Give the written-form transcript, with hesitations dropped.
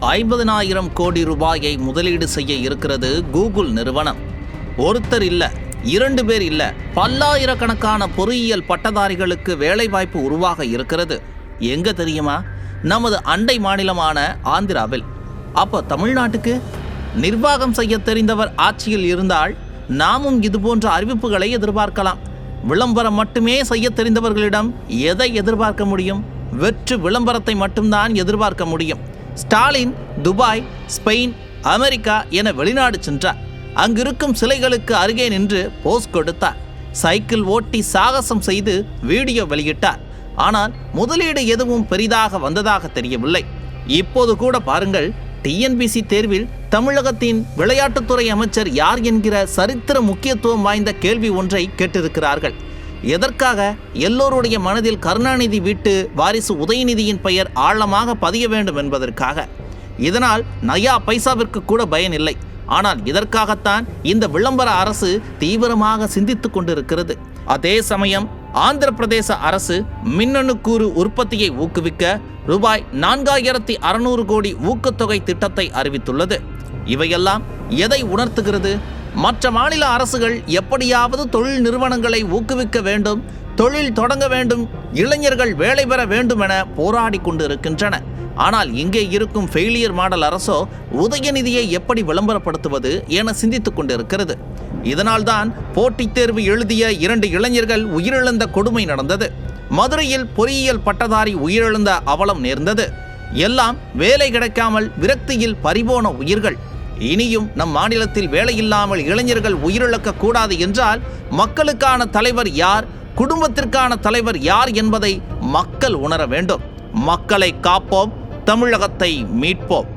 50,000 கோடி ரூபாயை முதலீடு செய்ய இருக்கிறது கூகுள் நிறுவனம். ஒருத்தர் இல்ல, 2 பேர் இல்ல, பல்லாயிரக்கணக்கான பொறியியல் பட்டதாரிகளுக்கு வேலைவாய்ப்பு உருவாக இருக்கிறது. எங்க தெரியுமா? நமது அண்டை மாநிலமான ஆந்திராவில். அப்போ தமிழ்நாட்டுக்கு நிர்வாகம் செய்ய தெரிந்தவர் ஆட்சியில் இருந்தால் நாமும் இதுபோன்ற அறிவிப்புகளை எதிர்பார்க்கலாம். விளம்பரம் மட்டுமே செய்ய தெரிந்தவர்களிடம் எதை எதிர்பார்க்க முடியும்? வெற்று விளம்பரத்தை மட்டும்தான் எதிர்பார்க்க முடியும். ஸ்டாலின் துபாய், ஸ்பெயின், அமெரிக்கா என வெளிநாடு சென்றார். அங்கிருக்கும் சிலைகளுக்கு அருகே நின்று போஸ் கொடுத்தார். சைக்கிள் ஓட்டி சாகசம் செய்து வீடியோ வெளியிட்டார். ஆனால் முதலீடு எதுவும் பெரிதாக வந்ததாக தெரியவில்லை. இப்போது கூட பாருங்கள், டிஎன்பிசி தேர்வில் தமிழகத்தின் விளையாட்டுத்துறை அமைச்சர் யார் என்கிற சரித்திர முக்கியத்துவம் வாய்ந்த கேள்வி ஒன்றை கேட்டிருக்கிறார்கள். எதற்காக? எல்லோருடைய மனதில் கருணாநிதி வீட்டு வாரிசு உதயநிதியின் பெயர் ஆழமாக பதிய வேண்டும் என்பதற்காக. இதனால் நயா பைசாவிற்கு கூட பயன் இல்லை. ஆனால் இதற்காகத்தான் இந்த விளம்பர அரசு தீவிரமாக சிந்தித்துக் கொண்டிருக்கிறது. அதே சமயம் ஆந்திர பிரதேச அரசு மின்னணு கூறு உற்பத்தியை ஊக்குவிக்க ரூபாய் 4,600 கோடி ஊக்கத்தொகை திட்டத்தை அறிவித்துள்ளது. இவையெல்லாம் எதை உணர்த்துகிறது? மற்ற மாநில அரசுகள் எப்படியாவது தொழில் நிறுவனங்களை ஊக்குவிக்க வேண்டும், தொழில் தொடங்க வேண்டும், இளைஞர்கள் வேலை பெற வேண்டும் என போராடி கொண்டு இருக்கின்றன. ஆனால் இங்கே இருக்கும் ஃபெயிலியர் மாடல் அரசோ உதயநிதியை எப்படி விளம்பரப்படுத்துவது என சிந்தித்துக் கொண்டிருக்கிறது. இதனால்தான் போட்டித் தேர்வு எழுதிய 2 இளைஞர்கள் உயிரிழந்த கொடுமை நடந்தது. மதுரையில் பொறியியல் பட்டதாரி உயிரிழந்த அவலம் நேர்ந்தது. எல்லாம் வேலை கிடைக்காமல் விரக்தியில் பறிபோன உயிர்கள். இனியும் நம் மாநிலத்தில் வேலையில்லாமல் இளைஞர்கள் உயிரிழக்க கூடாது என்றால் மக்களுக்கான தலைவர் யார், குடும்பத்திற்கான தலைவர் யார் என்பதை மக்கள் உணர வேண்டும். மக்களை காப்போம், தமிழகத்தை மீட்போம்.